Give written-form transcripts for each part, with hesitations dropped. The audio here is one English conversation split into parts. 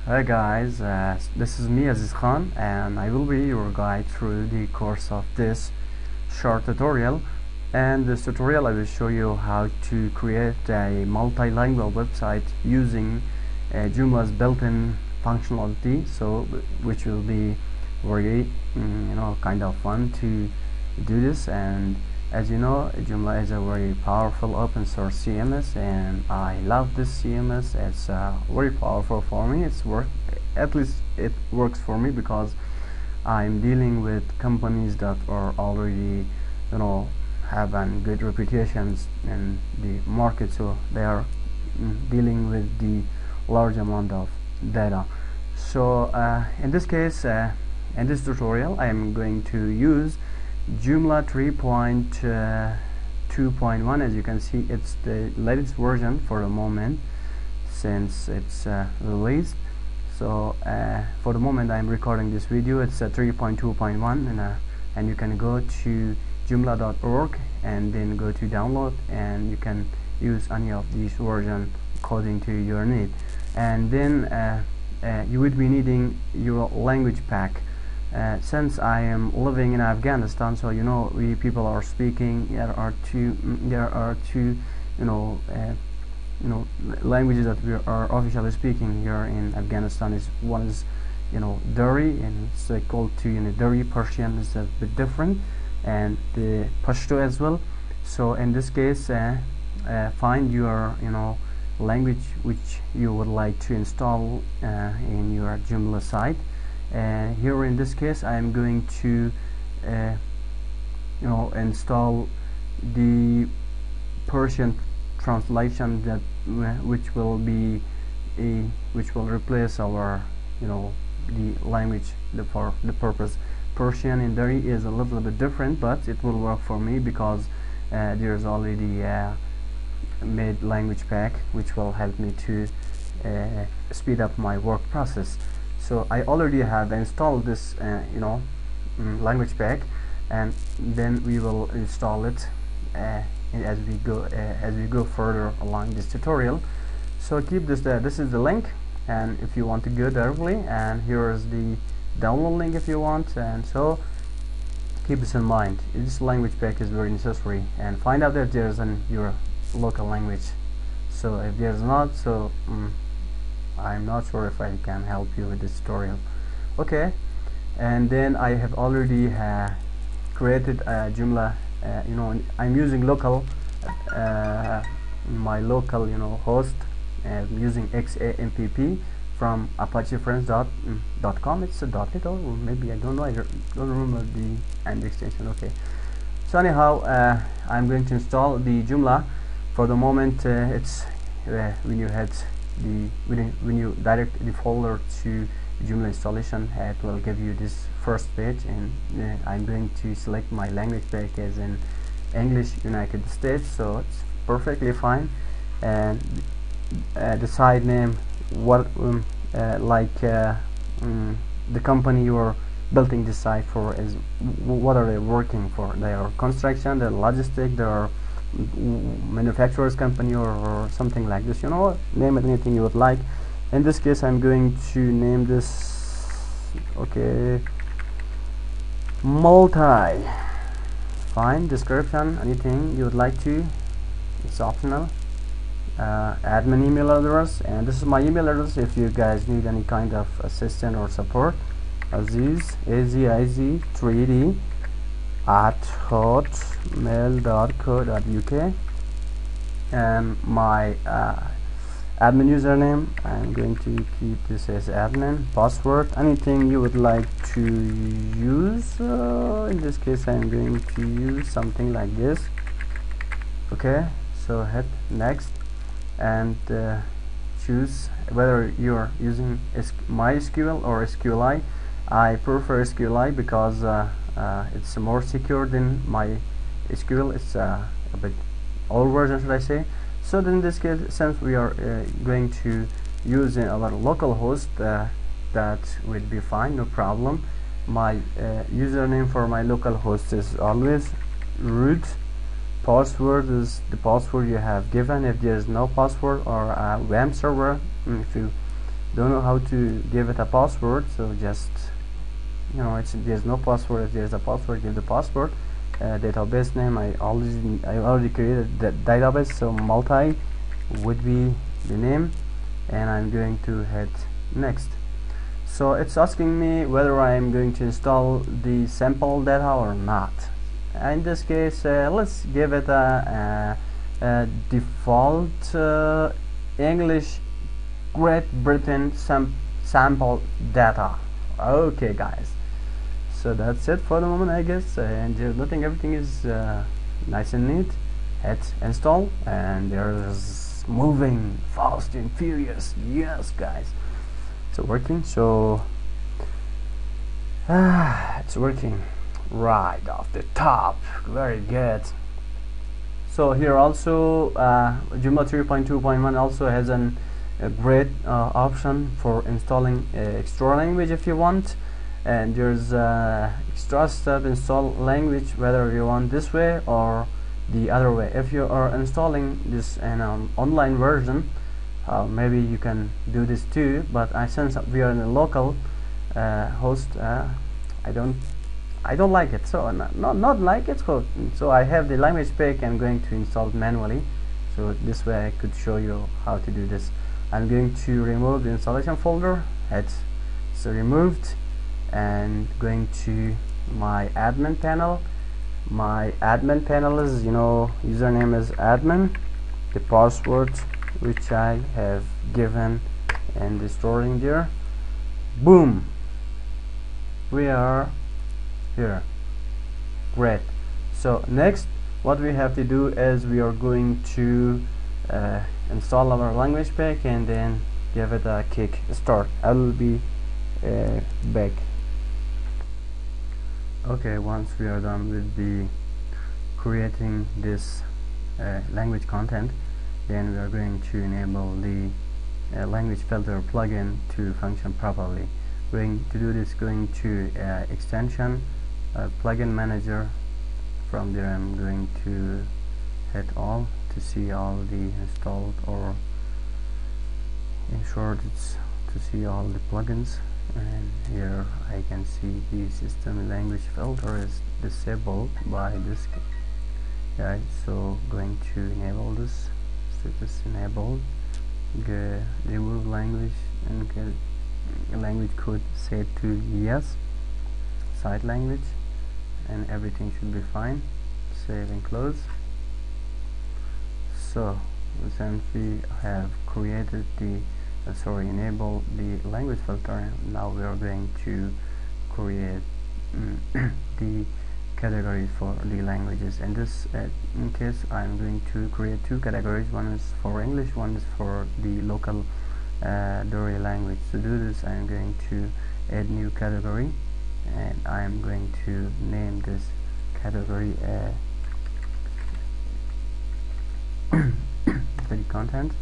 Hi guys, this is me Aziz Khan, and I will be your guide through the course of this short tutorial. And this tutorial I will show you how to create a multilingual website using Joomla's built-in functionality, which will be very kind of fun to do this. And as you know, Joomla is a very powerful open source CMS, and I love this CMS. It's very powerful for me. At least it works for me because I'm dealing with companies that are already have a good reputations in the market, so they are dealing with the large amount of data. So in this case, in this tutorial I am going to use Joomla 3.2.1. As you can see, it's the latest version for the moment since it's released. So for the moment I'm recording this video, it's 3.2.1, and you can go to joomla.org and then go to download, and you can use any of these versions according to your need. And then you would be needing your language pack. Since I am living in Afghanistan, so we people are speaking. There are two languages that we are officially speaking here in Afghanistan. One is Dari, and it's called Dari. Persian is a bit different, and the Pashto as well. So in this case, find your language which you would like to install in your Joomla site. Here in this case I am going to install the Persian translation which will replace our the language for the purpose. Persian in Dari is a little bit different, but it will work for me because there's already made language pack which will help me to speed up my work process. So I already have installed this language pack, and then we will install it as we go further along this tutorial. So keep this there. This is the link, and if you want to go directly, and here is the download link if you want. And so keep this in mind. This language pack is very necessary, and find out if there's in your local language. So if there's not, so I'm not sure if I can help you with this tutorial. Okay, and then I have already created Joomla. I'm using local my local host. I'm using XAMPP from ApacheFriends.com. It's a .NET, or maybe I don't know. I don't remember the end extension. Okay. So anyhow, I'm going to install the Joomla. For the moment, it's when you direct the folder to Joomla installation, it will give you this first page, and I'm going to select my language pack as in English United States, so it's perfectly fine. And the site name, the company you are building this site for is what are they working for. They are construction, they're logistic, they are manufacturers company, or something like this. Name it anything you would like. In this case I'm going to name this multi. Fine. Description, anything you would like to, it's optional. Admin email address, and this is my email address if you guys need any kind of assistance or support. Aziz, AZIZ3D @hotmail.co.uk, and my admin username, I'm going to keep this as admin. Password, anything you would like to use. In this case I'm going to use something like this. Okay, so hit next, and choose whether you're using MySQL or SQLi. I prefer SQLi because it's more secure than MySQL. It's a bit old version, should I say. So then in this case, since we are going to use our local host, that would be fine, no problem. My username for my local host is always root. Password is the password you have given. If there is no password, or a WAMP server, if you don't know how to give it a password, so just, you know, there's no password. If there's a password, give the password. Database name, I already created the database, so multi would be the name, and I'm going to hit next. So it's asking me whether I'm going to install the sample data or not. In this case, let's give it a default English Great Britain sample data. Okay guys, so that's it for the moment, I guess, and there's nothing, everything is nice and neat. Hit install, and there's moving fast and furious. Yes guys, it's working. So it's working right off the top. Very good. So here also Joomla 3.2.1 also has a great option for installing extra language if you want, and there's extra step install language whether you want this way or the other way. If you are installing this in an online version, maybe you can do this too, but since we are in a local host, I don't like it, so not like it. So I have the language pack. I'm going to install it manually, so this way I could show you how to do this. I'm going to remove the installation folder. It's removed, and going to my admin panel. My admin panel is, you know, username is admin, the password which I have given and the storing there. Boom, we are here. Great. So next what we have to do is we are going to install our language pack and then give it a kick start. I will be back. Okay, once we are done with the creating this language content, then we are going to enable the language filter plugin to function properly. Going to do this, going to extension plugin manager. From there I'm going to hit all to see all the installed, or in short it's to see all the plugins, and here I can see the system language filter is disabled by this guy. So going to enable this, status enabled, remove language and get language code set to yes, site language, and everything should be fine. Save and close. So since we have created the enable the language filter, now we are going to create the categories for the languages. In this in case I'm going to create two categories. One is for English, one is for the local Dori language. To do this, I'm going to add new category, and I am going to name this category the content,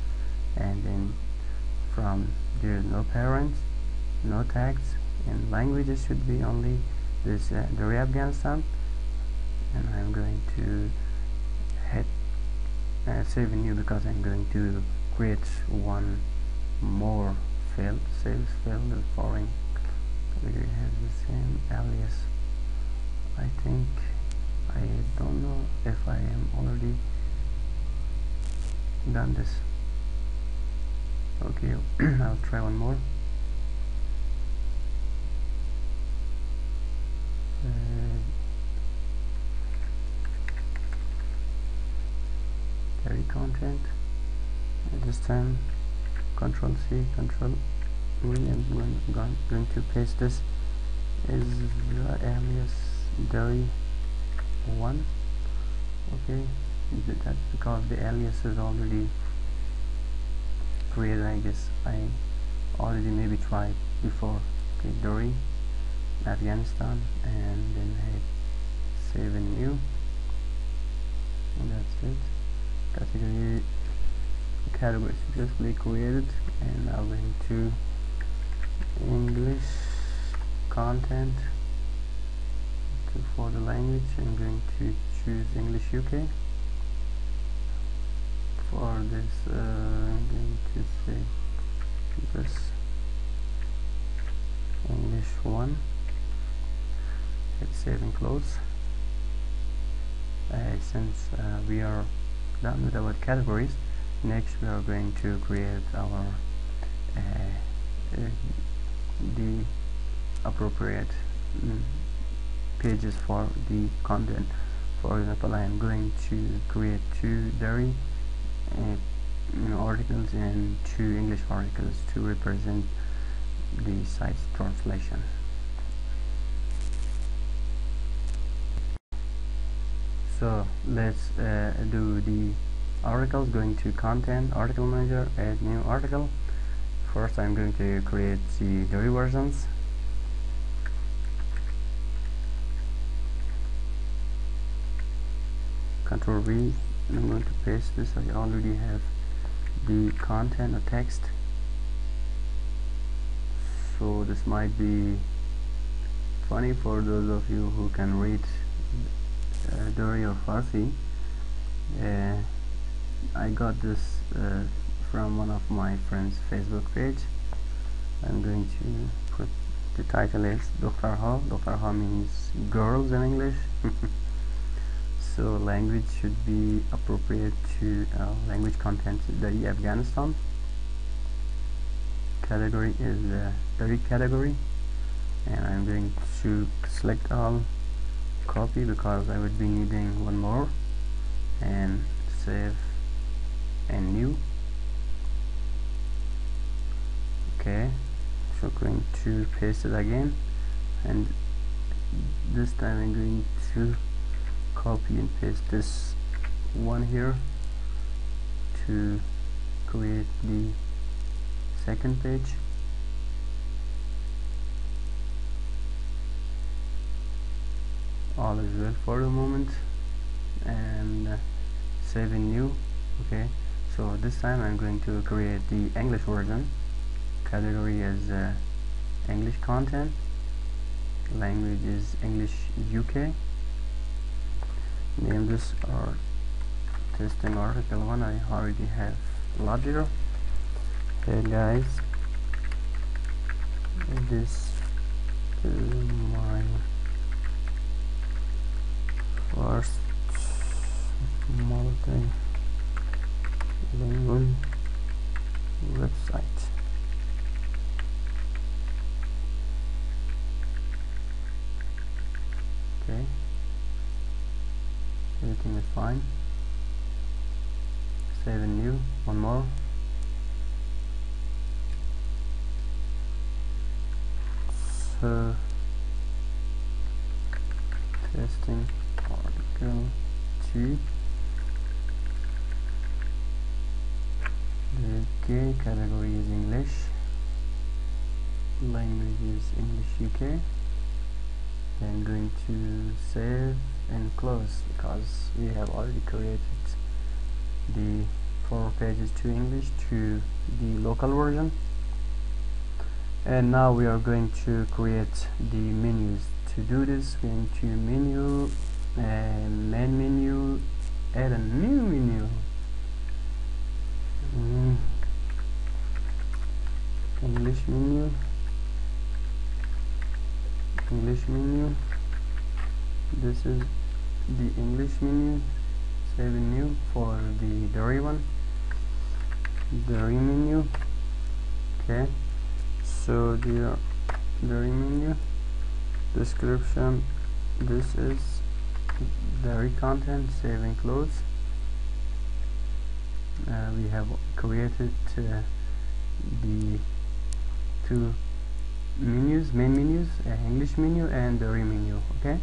and then from there no parents, no tags, and languages should be only this Dori Afghanistan, and I'm going to hit save and new because I'm going to create one more field. Save field is foreign. We have the same alias. I think, I don't know if I am already done this. Okay, I'll try one more. Carry content. And this time Control C, Control V, and I'm going to paste this is the alias Dori 1. Okay, that's because the alias is already created. I guess I already maybe tried before. Okay, Dori Afghanistan, and then hit save and new, and that's it. Category successfully created, and now going to English content for the language. I'm going to choose English UK. For this I'm going to say this English 1. Hit save and close. Since we are done with our categories, next we are going to create our the appropriate pages for the content. For example, I am going to create 2 dairy articles and 2 English articles to represent the site's translation. So let's do the articles. Going to content, article manager, add new article. First I'm going to create the dairy versions. Control V. I'm going to paste this. I already have the content or text, so this might be funny for those of you who can read Dari or Farsi. I got this from one of my friends' Facebook page. I'm going to put the title is Dr. Ha. Dr. Ha means girls in English. So language should be appropriate to language content Dari Afghanistan. Category is Dari category, and I'm going to select all, copy because I would be needing one more, and save and new. Okay, so going to paste it again, and this time I'm going to copy and paste this one here to create the second page. All is well for the moment, and save in new. Okay, so this time I'm going to create the English version. Category is English content, language is English UK. Name this or testing article 1. I already have a lot here. Hey guys, this is my first multilingual website. Okay, everything is fine. Save and new. One more. So testing article 2. Okay, category is English, language is English UK. I'm going to save and close because we have already created the 4 pages to English to the local version. And now we are going to create the menus. To do this, we're going to menu, main menu, add a new menu. English menu, English menu. This is the English menu. Save and new. For the Dari one, Dari menu. Okay, so the Dari menu description, this is Dari content. Save and close. We have created the 2 menus, main menus, English menu and Dari menu. Okay,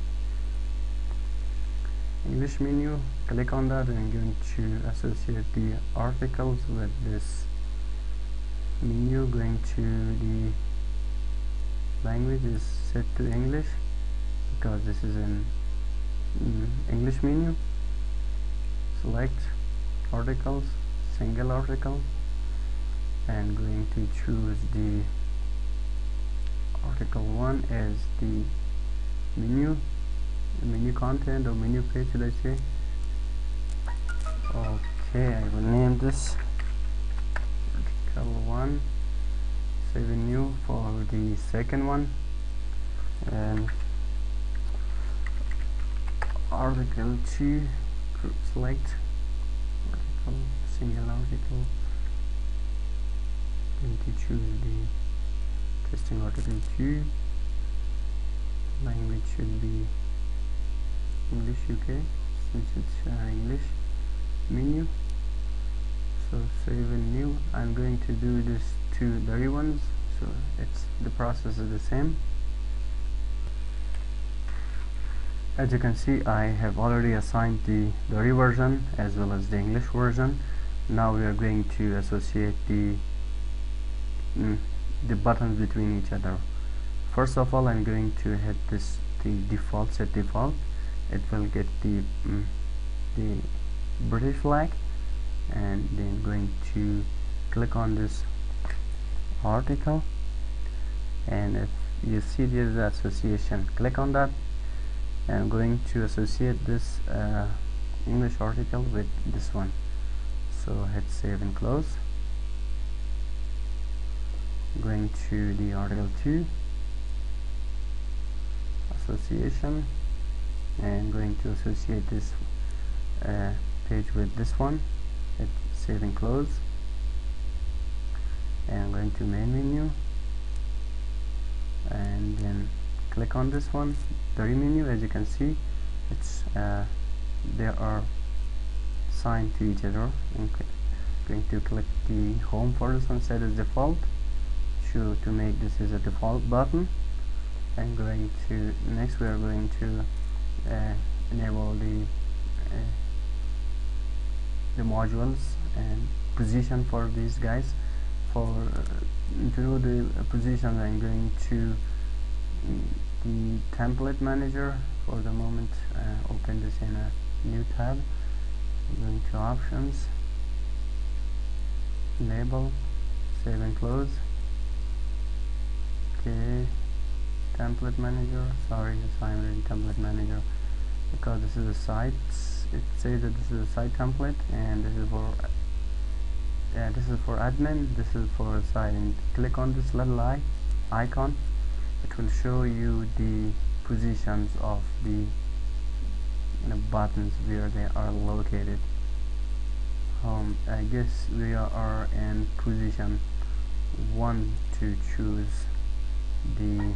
English menu, click on that, and I'm going to associate the articles with this menu. Going to the language is set to English because this is an English menu. Select articles, single article, and going to choose the article 1 as the menu content or menu page, should I say. Okay, I will name this article 1. Save and new. For the second one, and article 2, select article, single article, going to choose the testing article 2, language should be English UK since it's English, menu, so save and new. I'm going to do this to dirty ones, so it's the process is the same. As you can see, I have already assigned the dirty version as well as the English version. Now we are going to associate the buttons between each other. First of all, I'm going to hit this the default, set default. It will get the British flag, and then going to click on this article, and if you see there's the association, click on that. I'm going to associate this English article with this one, so hit save and close. Going to the article 2 association, and going to associate this page with this one, hit save and close, and going to main menu, and then click on this one, dirty menu. As you can see, it's they are signed to each other, and going to click the home for this one, set as default, to make this as a default button, and going to next we are going to enable the modules and position for these guys. For to know the position, I'm going to the template manager. For the moment, open this in a new tab. I'm going to options, label, save and close. Okay, template manager, sorry, I'm in template manager because this is a site. It says that this is a site template, and this is for admin, this is for a site. And click on this little icon, it will show you the positions of the buttons where they are located. I guess we are in position 1 to choose the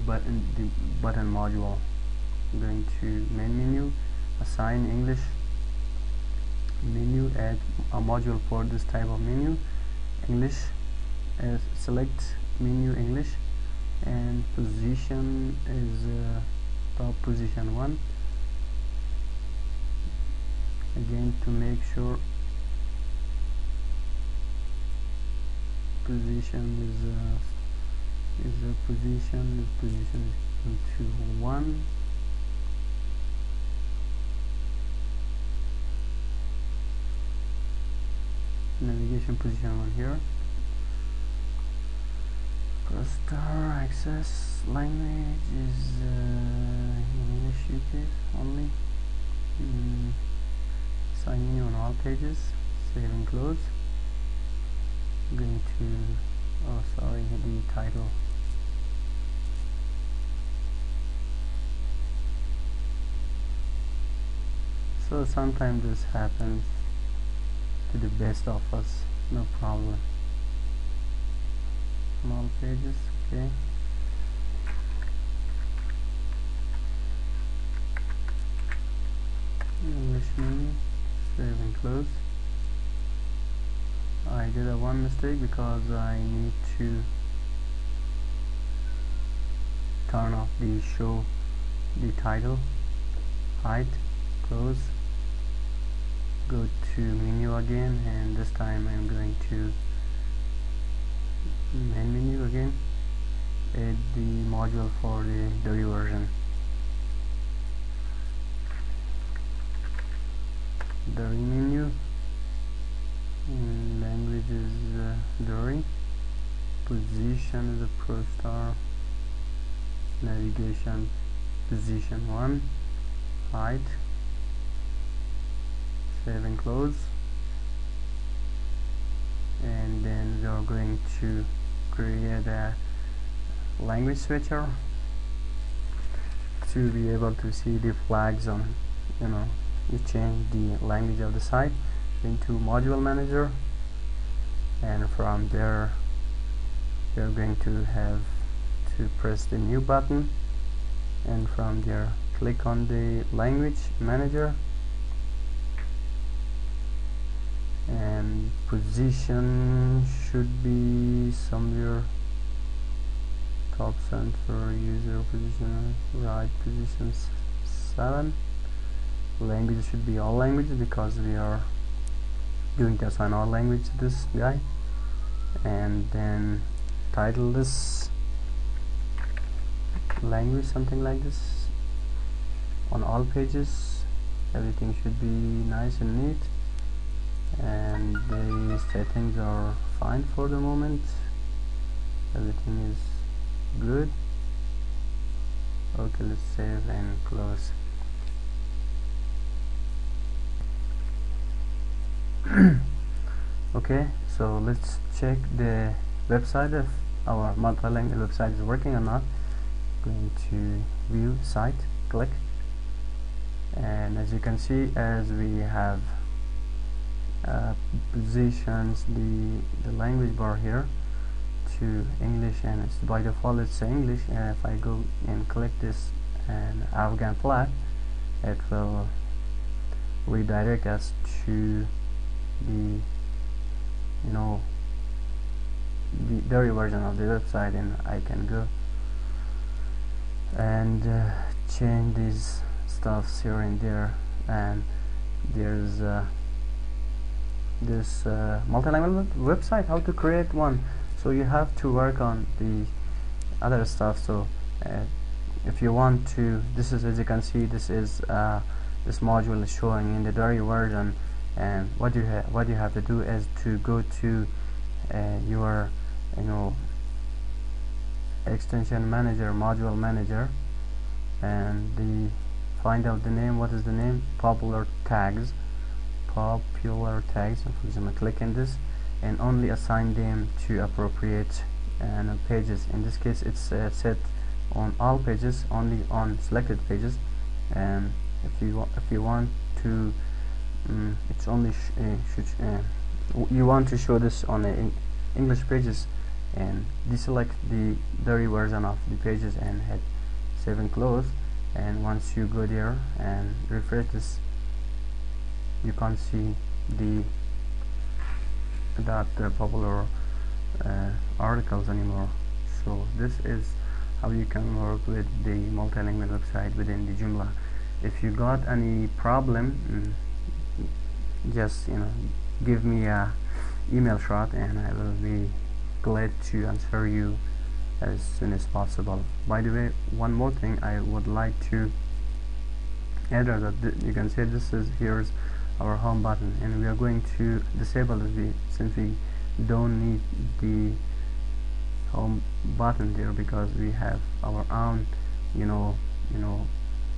button module. I'm going to main menu, assign English menu, add a module for this type of menu, English, select menu English, and position is top position 1. Again, to make sure position is position is equal to 1. Navigation position 1 here. Press star, access language is English UK only. Sign in on all pages, save and close. I'm going to, oh sorry, the title. So sometimes this happens to the best of us, no problem. On all pages, okay. English menu, save and close. I did a one mistake because I need to turn off the show the title, hide, close, go to menu again, and this time I'm going to main menu again, add the module for the dirty version, dirty menu, and language is dirty, position is a pro star, navigation position 1, hide, save and close, and then we are going to create a language switcher to be able to see the flags on, you change the language of the site into module manager, and from there you're going to have to press the new button, and from there click on the language manager, and position should be somewhere top center, user position, right positions 7. Language should be all languages because we are going to assign all language to this guy. And then title this language something like this. On all pages everything should be nice and neat, and the settings are fine for the moment. Everything is good. Okay, let's save and close. Okay, so let's check the website if our multilingual website is working or not. Going to view site, click, and as you can see, as we have positions the language bar here to English, and it's by default it's English, and if I go and click this and Afghan flag, it will redirect us to the the dirty version of the website, and I can go and change these stuffs here and there. And there's this multilingual website, how to create one. So you have to work on the other stuff. So if you want to, this is, as you can see, this is this module is showing in the dirty version, and what you have to do is to go to your extension manager, module manager, and find out the name. What is the name? Popular tags. For example, click in this and only assign them to appropriate pages. In this case it's set on all pages, only on selected pages. And if you want to it's only you want to show this on the English pages, and deselect the dirty version of the pages and hit save and close. And once you go there and refresh this, you can't see that popular articles anymore. So this is how you can work with the multilingual website within the Joomla. If you got any problem, just give me a email shot, and I will be glad to answer you as soon as possible. By the way, one more thing I would like to add, that you can see here's our home button, and we are going to disable it since we don't need the home button there, because we have our own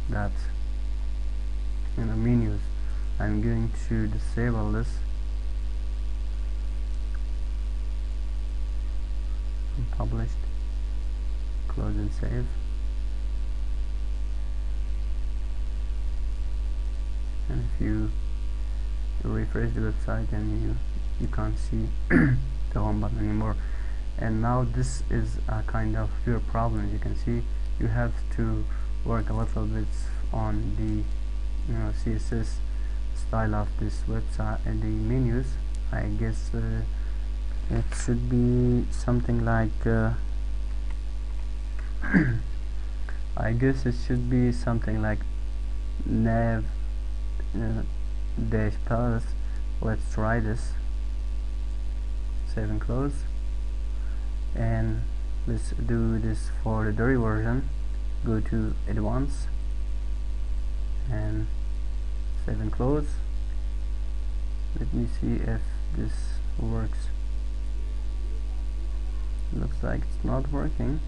that menus. I'm going to disable this. Published, close and save. And if you refresh the website, and you can't see the home button anymore. And now this is a kind of your problem. You can see you have to work a little bit on the CSS style of this website and the menus. I guess it should be something like I guess it should be something like nav dash plus. Let's try this. Save and close, and let's do this for the dirty version. Go to advanced and save and close. Let me see if this works. Looks like it's not working.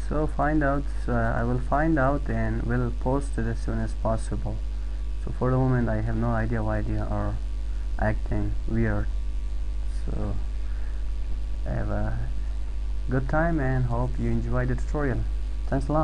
So I will find out and will post it as soon as possible. So for the moment I have no idea why they are acting weird. So have a good time and hope you enjoyed the tutorial. Thanks a lot.